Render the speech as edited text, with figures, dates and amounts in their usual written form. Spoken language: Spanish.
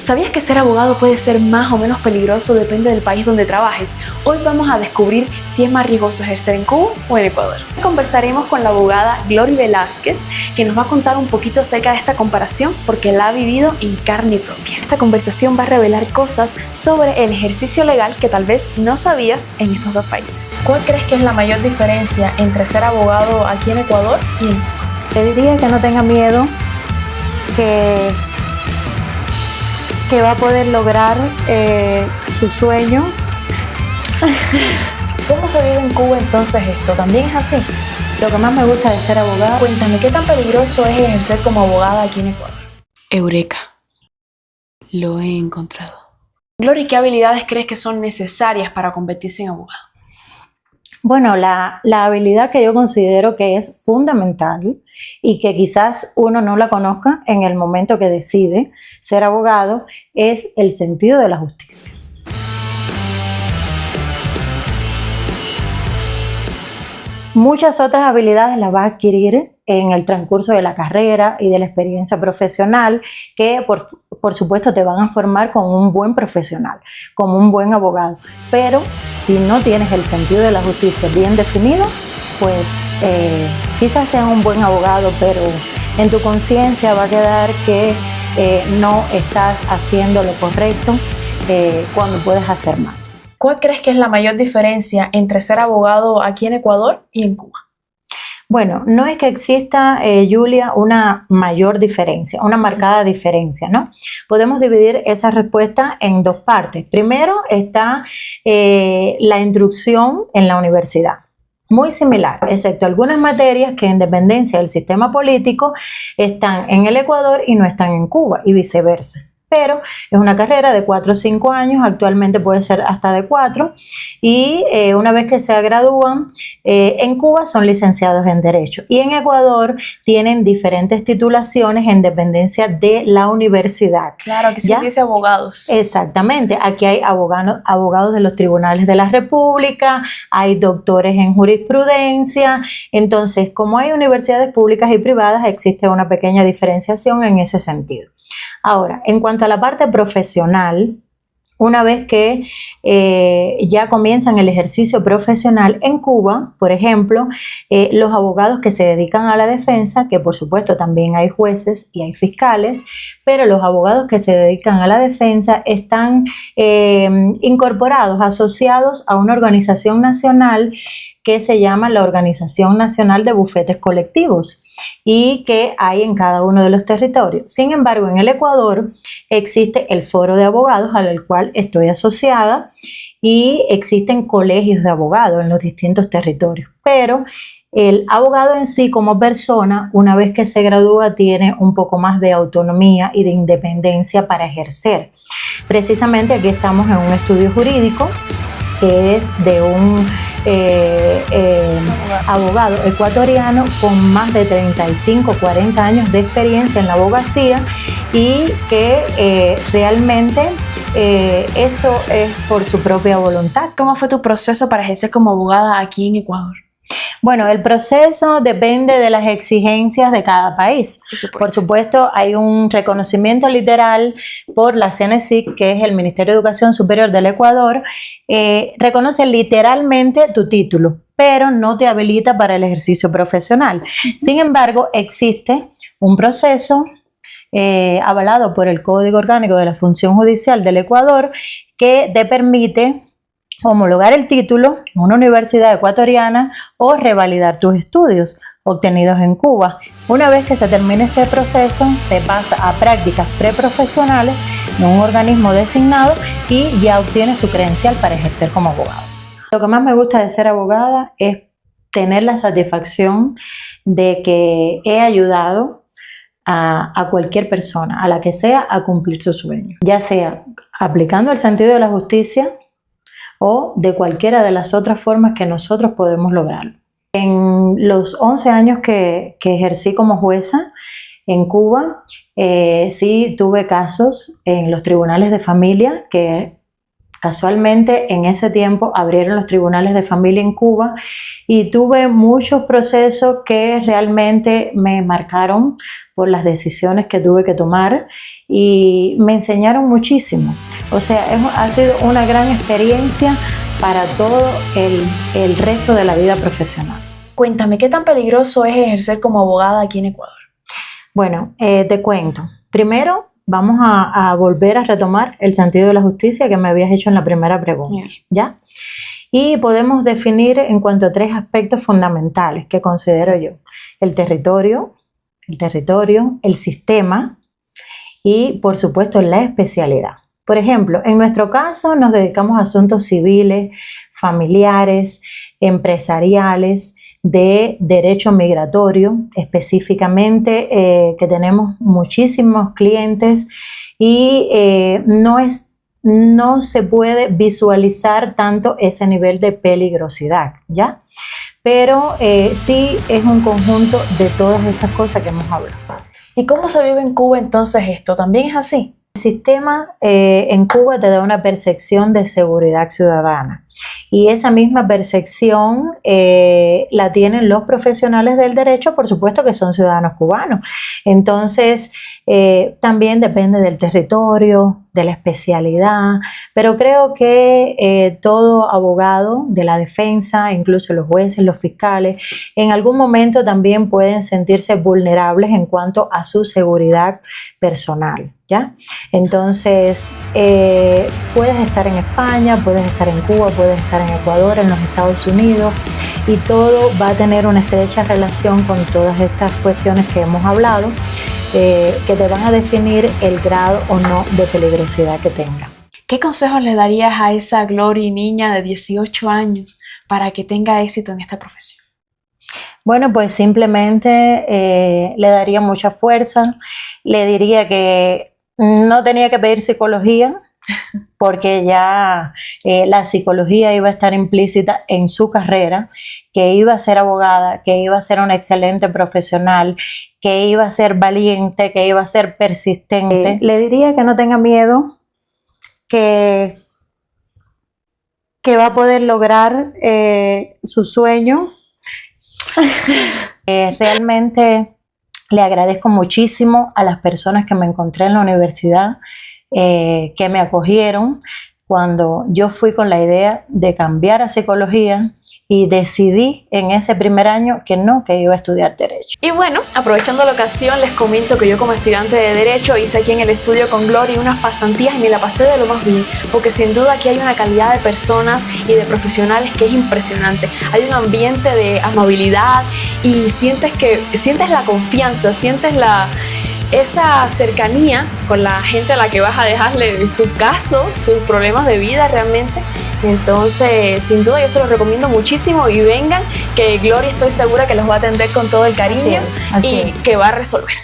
¿Sabías que ser abogado puede ser más o menos peligroso? Depende del país donde trabajes. Hoy vamos a descubrir si es más riesgoso ejercer en Cuba o en Ecuador. Conversaremos con la abogada Glory Velázquez, que nos va a contar un poquito acerca de esta comparación porque la ha vivido en carne propia. Esta conversación va a revelar cosas sobre el ejercicio legal que tal vez no sabías en estos dos países. ¿Cuál crees que es la mayor diferencia entre ser abogado aquí en Ecuador y en Cuba? Te diría que no tenga miedo, que va a poder lograr su sueño. ¿Cómo se vive en Cuba entonces esto? ¿También es así? Lo que más me gusta de ser abogada. Cuéntame, ¿qué tan peligroso es ejercer como abogada aquí en Ecuador? Eureka, lo he encontrado. Glory, ¿qué habilidades crees que son necesarias para convertirse en abogada? Bueno, la habilidad que yo considero que es fundamental y que quizás uno no la conozca en el momento que decide ser abogado es el sentido de la justicia. Muchas otras habilidades las vas a adquirir en el transcurso de la carrera y de la experiencia profesional que por supuesto te van a formar como un buen profesional, como un buen abogado. Pero si no tienes el sentido de la justicia bien definido, pues quizás seas un buen abogado, pero en tu conciencia va a quedar que no estás haciendo lo correcto cuando puedes hacer más. ¿Cuál crees que es la mayor diferencia entre ser abogado aquí en Ecuador y en Cuba? Bueno, no es que exista, Julia, una mayor diferencia, una marcada diferencia, ¿no? Podemos dividir esa respuesta en dos partes. Primero está la instrucción en la universidad. Muy similar, excepto algunas materias que en dependencia del sistema político están en el Ecuador y no están en Cuba y viceversa. Pero es una carrera de 4 o 5 años, actualmente puede ser hasta de 4, y una vez que se gradúan, en Cuba son licenciados en Derecho y en Ecuador tienen diferentes titulaciones en dependencia de la universidad. Claro, que se dice abogados. Exactamente, aquí hay abogados de los tribunales de la República, hay doctores en jurisprudencia, entonces como hay universidades públicas y privadas existe una pequeña diferenciación en ese sentido. Ahora, en cuanto a la parte profesional, una vez que ya comienzan el ejercicio profesional en Cuba, por ejemplo, los abogados que se dedican a la defensa, que por supuesto también hay jueces y hay fiscales, pero los abogados que se dedican a la defensa están incorporados, asociados a una organización nacional que se llama la Organización Nacional de Bufetes Colectivos y que hay en cada uno de los territorios. Sin embargo, en el Ecuador existe el Foro de Abogados al cual estoy asociada y existen colegios de abogados en los distintos territorios. Pero el abogado en sí como persona, una vez que se gradúa, tiene un poco más de autonomía y de independencia para ejercer. Precisamente aquí estamos en un estudio jurídico que es de un abogado ecuatoriano con más de 35, 40 años de experiencia en la abogacía y que realmente esto es por su propia voluntad. ¿Cómo fue tu proceso para ejercer como abogada aquí en Ecuador? Bueno, el proceso depende de las exigencias de cada país. Por supuesto, hay un reconocimiento literal por la CNCIC, que es el Ministerio de Educación Superior del Ecuador, reconoce literalmente tu título, pero no te habilita para el ejercicio profesional. Sin embargo, existe un proceso avalado por el Código Orgánico de la Función Judicial del Ecuador que te permite homologar el título en una universidad ecuatoriana o revalidar tus estudios obtenidos en Cuba. Una vez que se termine este proceso, se pasa a prácticas preprofesionales en un organismo designado y ya obtienes tu credencial para ejercer como abogado. Lo que más me gusta de ser abogada es tener la satisfacción de que he ayudado a cualquier persona, a la que sea, a cumplir su sueño, ya sea aplicando el sentido de la justicia o de cualquiera de las otras formas que nosotros podemos lograrlo. En los 11 años que ejercí como jueza en Cuba, sí tuve casos en los tribunales de familia que Casualmente en ese tiempo abrieron los tribunales de familia en Cuba y tuve muchos procesos que realmente me marcaron por las decisiones que tuve que tomar y me enseñaron muchísimo. O sea, ha sido una gran experiencia para todo el resto de la vida profesional. Cuéntame, ¿qué tan peligroso es ejercer como abogada aquí en Ecuador? Bueno, te cuento. Primero, vamos a volver a retomar el sentido de la justicia que me habías hecho en la primera pregunta, ¿ya? Y podemos definir en cuanto a 3 aspectos fundamentales que considero yo. El territorio, el sistema y, por supuesto, la especialidad. Por ejemplo, en nuestro caso nos dedicamos a asuntos civiles, familiares, empresariales, de derecho migratorio, específicamente que tenemos muchísimos clientes y no se puede visualizar tanto ese nivel de peligrosidad, ¿ya? Pero sí es un conjunto de todas estas cosas que hemos hablado. ¿Y cómo se vive en Cuba entonces esto? ¿También es así? El sistema en Cuba te da una percepción de seguridad ciudadana y esa misma percepción la tienen los profesionales del derecho, por supuesto que son ciudadanos cubanos. Entonces también depende del territorio, de la especialidad, pero creo que todo abogado de la defensa, incluso los jueces, los fiscales, en algún momento también pueden sentirse vulnerables en cuanto a su seguridad personal, ¿ya? Entonces, puedes estar en España, puedes estar en Cuba, puedes estar en Ecuador, en los Estados Unidos, y todo va a tener una estrecha relación con todas estas cuestiones que hemos hablado, que te van a definir el grado o no de peligrosidad que tenga. ¿Qué consejos le darías a esa Glory niña de 18 años para que tenga éxito en esta profesión? Bueno, pues simplemente le daría mucha fuerza, le diría que no tenía que pedir psicología, porque ya la psicología iba a estar implícita en su carrera, que iba a ser abogada, que iba a ser una excelente profesional, que iba a ser valiente, que iba a ser persistente. Le diría que no tenga miedo, que va a poder lograr su sueño. Realmente le agradezco muchísimo a las personas que me encontré en la universidad, que me acogieron cuando yo fui con la idea de cambiar a psicología y decidí en ese primer año que iba a estudiar Derecho. Y bueno, aprovechando la ocasión, les comento que yo como estudiante de Derecho hice aquí en el estudio con Glory unas pasantías y me la pasé de lo más bien, porque sin duda aquí hay una calidad de personas y de profesionales que es impresionante. Hay un ambiente de amabilidad y sientes la confianza, sientes esa cercanía con la gente a la que vas a dejarle tu caso, tus problemas de vida realmente. Entonces, sin duda yo se los recomiendo muchísimo y vengan, que Glory estoy segura que los va a atender con todo el cariño y que va a resolver.